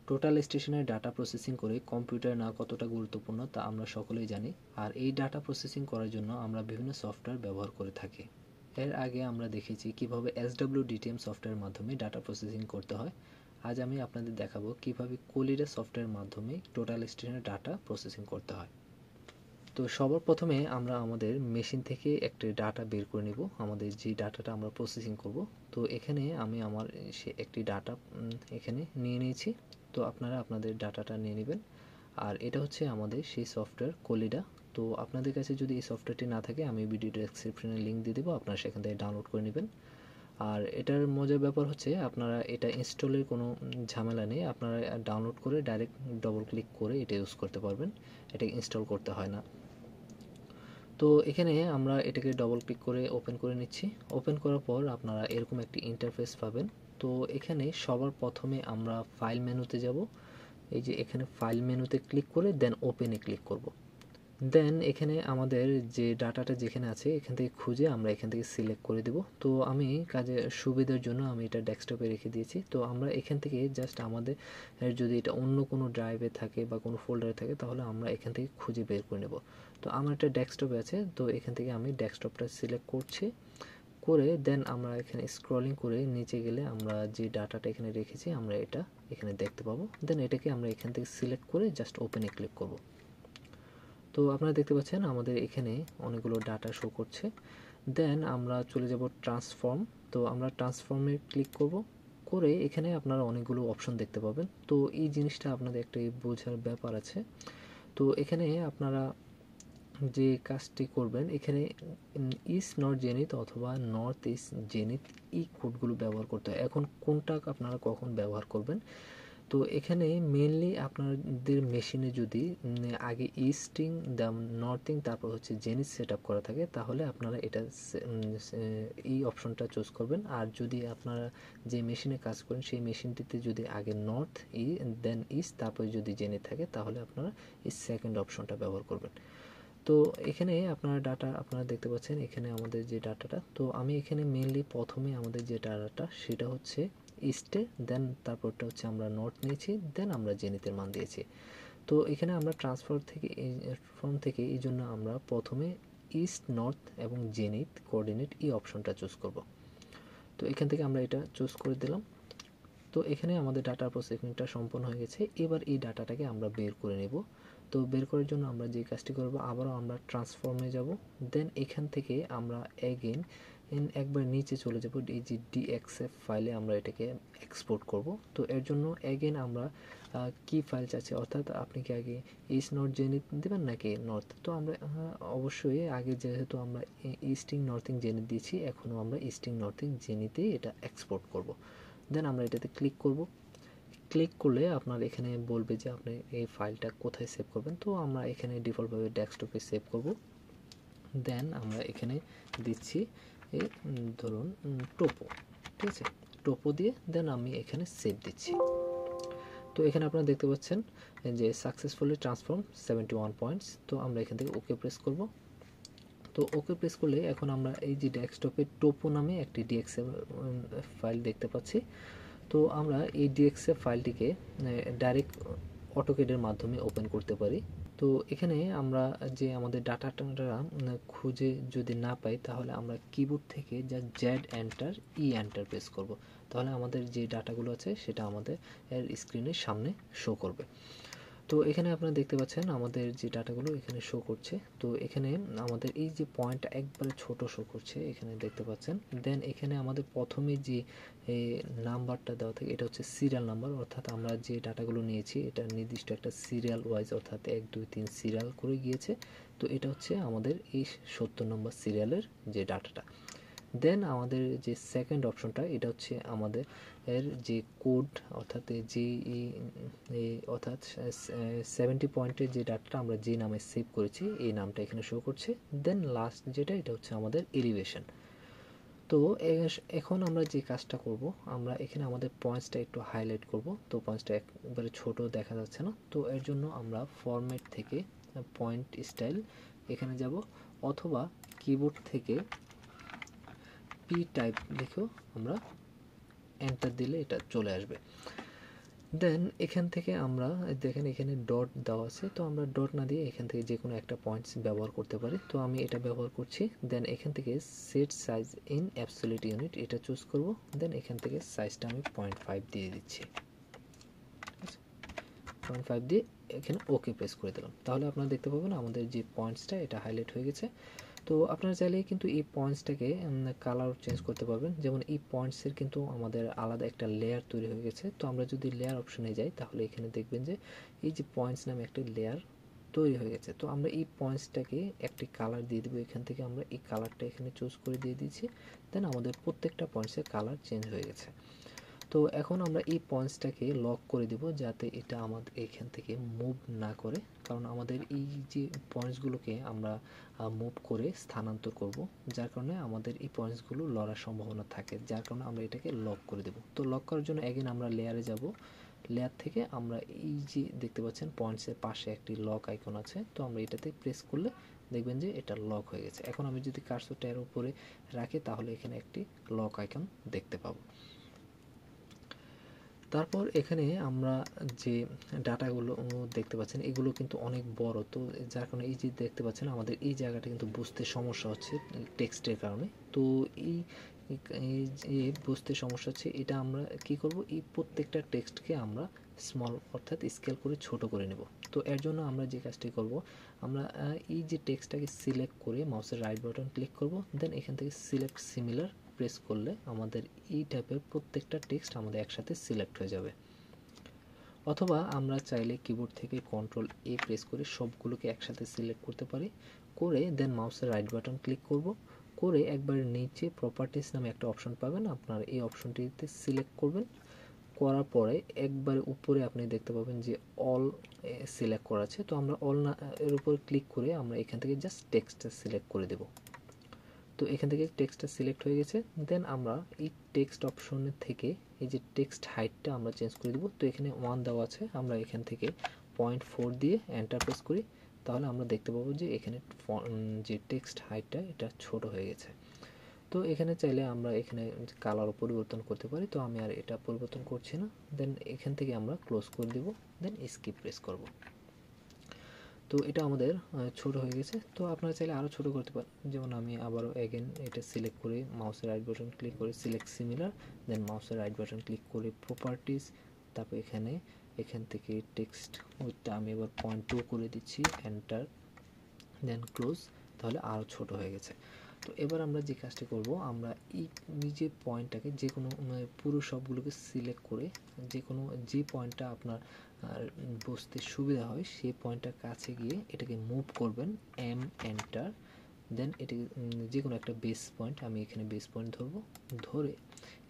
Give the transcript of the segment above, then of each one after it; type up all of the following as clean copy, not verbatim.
Total স্টেশনের data processing করে computer না কতটা গুরুত্বপূর্ণ তা আমরা সকলেই জানি। আর এই ডাটা প্রসেসিং করার জন্য আমরা বিভিন্ন সফটওয়্যার ব্যবহার করে থাকি। এর আগে আমরা দেখেছি কিভাবে SWDTM সফটওয়্যারের মাধ্যমে ডাটা প্রসেসিং করতে হয়। আজ আমি আপনাদের দেখাবো কিভাবে কলিডা সফটওয়্যারের মাধ্যমে টোটাল স্টেশনের ডাটা প্রসেসিং করতে হয়। তো সবার প্রথমে আমরা আমাদের মেশিন থেকে একটি ডাটা বের করে নিব, আমাদের যে ডাটাটা আমরা প্রসেসিং করব। তো এখানে আমি আমার সে একটি ডাটা এখানে নিয়ে নিয়েছি। তো আপনারা আপনাদের ডাটাটা নিয়ে নেবেন। আর এটা হচ্ছে আমাদের সেই সফটওয়্যার কলিডা। তো আপনাদের কাছে যদি এই সফটওয়্যারটি না থাকে আমি ভিডিও ডেসক্রিপশনে লিঙ্ক দিয়ে দেবো, আপনারা সেখান থেকে ডাউনলোড করে নেবেন। আর এটার মজার ব্যাপার হচ্ছে আপনারা এটা ইনস্টলের কোনো ঝামেলা নেই, আপনারা ডাউনলোড করে ডাইরেক্ট ডবল ক্লিক করে এটা ইউজ করতে পারবেন, এটা ইনস্টল করতে হয় না। তো এখানে আমরা এটাকে ডবল ক্লিক করে ওপেন করে নিচ্ছি। ওপেন করার পর আপনারা এরকম একটি ইন্টারফেস পাবেন। তো এখানে সবার প্রথমে আমরা ফাইল মেনুতে যাব। এই যে এখানে ফাইল মেনুতে ক্লিক করে দেন ওপেনে ক্লিক করব। দেন এখানে আমাদের যে ডাটাটা যেখানে আছে এখান থেকে খুঁজে আমরা এখান থেকে সিলেক্ট করে দেব। তো আমি কাজে সুবিধার জন্য আমি এটা ডেস্কটপে রেখে দিয়েছি। তো আমরা এখান থেকে জাস্ট আমাদের যদি এটা অন্য কোনো ড্রাইভে থাকে বা কোনো ফোল্ডারে থাকে তাহলে আমরা এখান থেকে খুঁজে বের করে নেব। তো আমার এটা ডেস্কটপে আছে, তো এখান থেকে আমি ডেস্কটপটা সিলেক্ট করছি, করে দেন আমরা এখানে স্ক্রলিং করে নিচে গেলে আমরা যে ডাটাটা এখানে রেখেছি আমরা এটা এখানে দেখতে পাবো। দেন এটাকে আমরা এখান থেকে সিলেক্ট করে জাস্ট ওপেনে ক্লিক করব। তো আপনারা দেখতে পাচ্ছেন আমাদের এখানে অনেকগুলো ডাটা শো করছে। দেন আমরা চলে যাব ট্রান্সফর্ম। তো আমরা ট্রান্সফর্মে ক্লিক করব, করে এখানে আপনারা অনেকগুলো অপশন দেখতে পাবেন। তো এই জিনিসটা আপনাদের একটা বোঝার ব্যাপার আছে। তো এখানে আপনারা যে কাজটি করবেন, এখানে ইস্ট নর্থ জেনিথ অথবা নর্থ ইস্ট জেনিথ এই কোডগুলো ব্যবহার করতে হয়। এখন কোনটা আপনারা কখন ব্যবহার করবেন, তো এখানে মেনলি আপনাদের মেশিনে যদি আগে ইস্টিং নর্থিং তারপর হচ্ছে জেনিথ সেট আপ করা থাকে তাহলে আপনারা এটা এই অপশনটা চুজ করবেন। আর যদি আপনারা যে মেশিনে কাজ করেন সেই মেশিনটিতে যদি আগে নর্থ দেন ইস্ট তারপর যদি জেনিথ থাকে তাহলে আপনারা এই সেকেন্ড অপশনটা ব্যবহার করবেন। তো এখানে আপনারা ডাটা আপনারা দেখতে পাচ্ছেন এখানে আমাদের যে ডাটাটা, তো আমি এখানে মেনলি প্রথমে আমাদের যে ডাটাটা সেটা হচ্ছে ইস্টে, দেন তারপরটা হচ্ছে আমরা নর্থ নিয়েছি, দেন আমরা জেনিথের মান দিয়েছি। তো এখানে আমরা ট্রান্সফর্ম থেকে এই জন্য আমরা প্রথমে ইস্ট নর্থ এবং জেনিথ কোঅর্ডিনেট এই অপশনটা চুজ করব। তো এখান থেকে আমরা এটা চুজ করে দিলাম। তো এখানে আমাদের ডাটা প্রসেসিংটা সম্পন্ন হয়ে গেছে। এবার এই ডাটাটাকে আমরা বের করে নেব। তো বের করার জন্য আমরা যে কাজটি করব, আবারও আমরা ট্রান্সফর্মে যাব। দেন এখান থেকে আমরা এগেইন একবার নিচে চলে যাব, এই যে DXF ফাইলে আমরা এটাকে এক্সপোর্ট করব। তো এর জন্য এগেইন আমরা কি ফাইল চাচ্ছি, অর্থাৎ আপনি কি আগে ইস্ট নর্থ জেনিথ দেবেন নাকি নর্থ। তো আমরা অবশ্যই আগে যেহেতু আমরা ইস্টিং নর্থিং জেনিথ দিয়েছি, এখনও আমরা ইস্টিং নর্থিং জেনিথেই এটা এক্সপোর্ট করব। দেন আমরা এটাতে ক্লিক করব। ক্লিক করলে আপনার এখানে বলবে যে আপনি এই ফাইলটা কোথায় সেভ করবেন। তো আমরা এখানে ডিফল্টভাবে ডেস্কটপে সেভ করব। দেন আমরা এখানে দিচ্ছি ধরুন টোপো, ঠিক আছে, টোপো দিয়ে দেন আমি এখানে সেভ দিচ্ছি। তো এখানে আপনারা দেখতে পাচ্ছেন যে সাকসেসফুলি ট্রান্সফর্ম 71 পয়েন্টস। তো আমরা এখান থেকে ওকে প্রেস করব। তো ওকে প্রেস করলে এখন আমরা এই যে ডেস্কটপে টোপো নামে একটি DXF ফাইল দেখতে পাচ্ছি। তো আমরা এই DXF ফাইলটিকে ডাইরেক্ট অটোক্যাডের মাধ্যমে ওপেন করতে পারি। তো এখানে আমরা যে আমাদের ডাটাটা খুঁজে যদি না পাই তাহলে আমরা কিবোর্ড থেকে যা জেড এন্টার এন্টার প্রেস করব, তাহলে আমাদের যে ডাটাগুলো আছে সেটা আমাদের স্ক্রিনের সামনে শো করবে। তো এখানে আপনারা দেখতে পাচ্ছেন আমাদের যে ডাটাগুলো এখানে শো করছে। তো এখানে আমাদের এই যে পয়েন্টটা একবারে ছোট শো করছে এখানে দেখতে পাচ্ছেন। দেন এখানে আমাদের প্রথমে যে নাম্বারটা দেওয়া থাকে এটা হচ্ছে সিরিয়াল নাম্বার, অর্থাৎ আমরা যে ডাটাগুলো নিয়েছি এটা নির্দিষ্ট একটা সিরিয়াল ওয়াইজ, অর্থাৎ 1 2 3 সিরিয়াল করে গিয়েছে। তো এটা হচ্ছে আমাদের এই 70 নম্বর সিরিয়ালের যে ডাটাটা। দেন আমাদের যে সেকেন্ড অপশনটা এটা হচ্ছে আমাদের এর যে কোড, অর্থাৎ যে অর্থাৎ 70 পয়েন্টের যে ডাটাটা আমরা যে নামে সেভ করেছি এই নামটা এখানে শো করছে। দেন লাস্ট যেটা এটা হচ্ছে আমাদের এলিভেশন। তো এখন আমরা যে কাজটা করব, আমরা এখানে আমাদের পয়েন্টসটা একটু হাইলাইট করব। তো পয়েন্টসটা একবারে ছোট দেখা যাচ্ছে না, তো এর জন্য আমরা ফরম্যাট থেকে পয়েন্ট স্টাইল এখানে যাব, অথবা কিবোর্ড থেকে পি টাইপ লিখেও আমরা এন্টার দিলে এটা চলে আসবে। দেন এখান থেকে আমরা দেখেন এখানে ডট দেওয়া আছে, তো আমরা ডট না দিয়ে এখান থেকে যে কোনো একটা পয়েন্টস ব্যবহার করতে পারি। তো আমি এটা ব্যবহার করছি। দেন এখান থেকে set size in absolute unit এটা চুজ করব। দেন এখান থেকে সাইজটা আমি 0.5 দিয়ে দিচ্ছি। 0.5 দিয়ে এখানে ওকে প্রেস করে দিলাম। তাহলে আপনারা দেখতে পাবেন আমাদের যে পয়েন্টসটা এটা হাইলাইট হয়ে গেছে। তো আপনারা চাইলে কিন্তু এই পয়েন্টসটাকে কালার চেঞ্জ করতে পারবেন। যেমন এই পয়েন্টসের কিন্তু আমাদের আলাদা একটা লেয়ার তৈরি হয়ে গেছে। তো আমরা যদি লেয়ার অপশনে যাই তাহলে এখানে দেখবেন যে এই যে পয়েন্টস নামে একটা লেয়ার তৈরি হয়ে গেছে। তো আমরা এই পয়েন্টসটাকে একটি কালার দিয়ে দেবো। এখান থেকে আমরা এই কালারটা এখানে চুজ করে দিয়ে দিচ্ছি। দেন আমাদের প্রত্যেকটা পয়েন্টসের কালার চেঞ্জ হয়ে গেছে। তো এখন আমরা এই পয়েন্টসটাকে লক করে দেব যাতে এটা আমাদের এখান থেকে মুভ না করে, কারণ আমাদের এই যে পয়েন্টসগুলোকে আমরা মুভ করে স্থানান্তর করব, যার কারণে আমাদের এই পয়েন্টসগুলো লড়ার সম্ভাবনা থাকে, যার কারণে আমরা এটাকে লক করে দেব। তো লক করার জন্য এগেন আমরা লেয়ারে যাব। লেয়ার থেকে আমরা এই যে দেখতে পাচ্ছেন পয়েন্টসের পাশে একটি লক আইকন আছে, তো আমরা এটাতে প্রেস করলে দেখবেন যে এটা লক হয়ে গেছে। এখন আমি যদি কার্সরটা এর উপরে রাখি তাহলে এখানে একটি লক আইকন দেখতে পাবো। তারপর এখানে আমরা যে ডাটাগুলো দেখতে পাচ্ছেন এগুলো কিন্তু অনেক বড়, তো যার কারণে এই যে দেখতে পাচ্ছেন আমাদের এই জায়গাটা কিন্তু বুঝতে সমস্যা হচ্ছে টেক্সটের কারণে। তো এই যে বুঝতে সমস্যা হচ্ছে এটা আমরা কি করব, এই প্রত্যেকটা টেক্সটকে আমরা স্মল অর্থাৎ স্কেল করে ছোট করে নেব। তো এর জন্য আমরা যে কাজটি করব, আমরা এই যে টেক্সটটাকে সিলেক্ট করে মাউসের রাইট বাটন ক্লিক করব। দেন এখান থেকে সিলেক্ট সিমিলার প্রেস করলে আমাদের এই টাইপের প্রত্যেকটা টেক্সট আমাদের একসাথে সিলেক্ট হয়ে যাবে। অথবা আমরা চাইলে কিবোর্ড থেকে কন্ট্রোল এ প্রেস করে সবগুলোকে একসাথে সিলেক্ট করতে পারি, করে দেন মাউসের রাইট বাটন ক্লিক করব, করে একবার নিচে প্রপার্টিস নামে একটা অপশন পাবেন, আপনার এই অপশনটিতে সিলেক্ট করবেন। করার পরে একবার উপরে আপনি দেখতে পাবেন যে অল সিলেক্ট করা আছে, তো আমরা অল না এর উপর ক্লিক করে আমরা এখান থেকে জাস্ট টেক্সটটা সিলেক্ট করে দেব। তো এখান থেকে টেক্সটটা সিলেক্ট হয়ে গেছে। দেন আমরা এই টেক্সট অপশনের থেকে এই যে টেক্সট হাইটটা আমরা চেঞ্জ করে দেব। তো এখানে 1 দেওয়া আছে, আমরা এখান থেকে 0.4 দিয়ে এন্টার প্রেস করি, তাহলে আমরা দেখতে পাবো যে এখানে যে টেক্সট হাইটটা এটা ছোট হয়ে গেছে। তো এখানে চাইলে আমরা এখানে কালারও পরিবর্তন করতে পারি, তো আমি আর এটা পরিবর্তন করছি না। দেন এখান থেকে আমরা ক্লোজ করে দেব, দেন স্কিপ প্রেস করব। তো এটা আমাদের ছোট হয়ে গেছে। তো আপনারা চাইলে আরও ছোট করতে পারেন, যেমন আমি আবারও এগেন এটা সিলেক্ট করে মাউসের রাইট বাটন ক্লিক করে সিলেক্ট সিমিলার, দেন মাউসের রাইট বাটন ক্লিক করে প্রপার্টিস, তারপর এখান থেকে টেক্সট ওইটা আমি এবার 0.2 করে দিচ্ছি, এন্টার, দেন ক্লোজ, তাহলে আরও ছোট হয়ে গেছে। তো এবার আমরা যে কাজটি করব, আমরা এই নিজে পয়েন্টটাকে যে কোনো পুরো সবগুলোকে সিলেক্ট করে যে পয়েন্টটা আপনার বুঝতে সুবিধা হয় সেই পয়েন্টটার কাছে গিয়ে এটাকে মুভ করবেন, এন্টার, দেন এটাকে যে কোনো একটা বেস পয়েন্ট, আমি এখানে বেস পয়েন্ট ধরবো, ধরে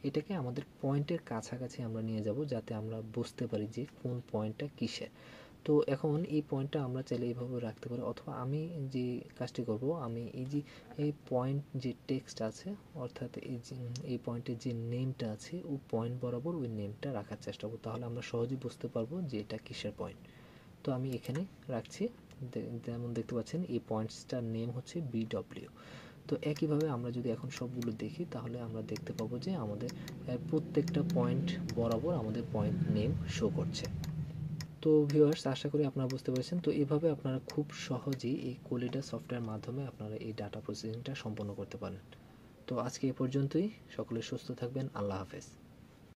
এটাকে আমাদের পয়েন্টের কাছাকাছি আমরা নিয়ে যাব যাতে আমরা বুঝতে পারি যে কোন পয়েন্টটা কিসের। তো এখন এই পয়েন্টটা আমরা চাইলে এইভাবে রাখতে পারি, অথবা আমি যে কাজটি করব, আমি এই পয়েন্ট যে টেক্সট আছে অর্থাৎ এই পয়েন্টের যে নেমটা আছে ওই পয়েন্ট বরাবর ওই নেমটা রাখার চেষ্টা করব, তাহলে আমরা সহজেই বুঝতে পারবো যে এটা কিসের পয়েন্ট। তো আমি এখানে রাখছি, যেমন দেখতে পাচ্ছেন এই পয়েন্টসটার নেম হচ্ছে BW। তো একইভাবে আমরা যদি এখন সবগুলো দেখি তাহলে আমরা দেখতে পাবো যে আমাদের প্রত্যেকটা পয়েন্ট বরাবর আমাদের পয়েন্ট নেম শো করছে। তো ভিউয়ার্স, আশা করি আপনারা বুঝতে পেরেছেন। তো এইভাবে আপনারা খুব সহজেই এই কলিডা সফটওয়্যার মাধ্যমে আপনারা এই ডাটা প্রসেসিংটা সম্পন্ন করতে পারেন। তো আজকে এ পর্যন্তই, সকলে সুস্থ থাকবেন, আল্লাহ হাফেজ।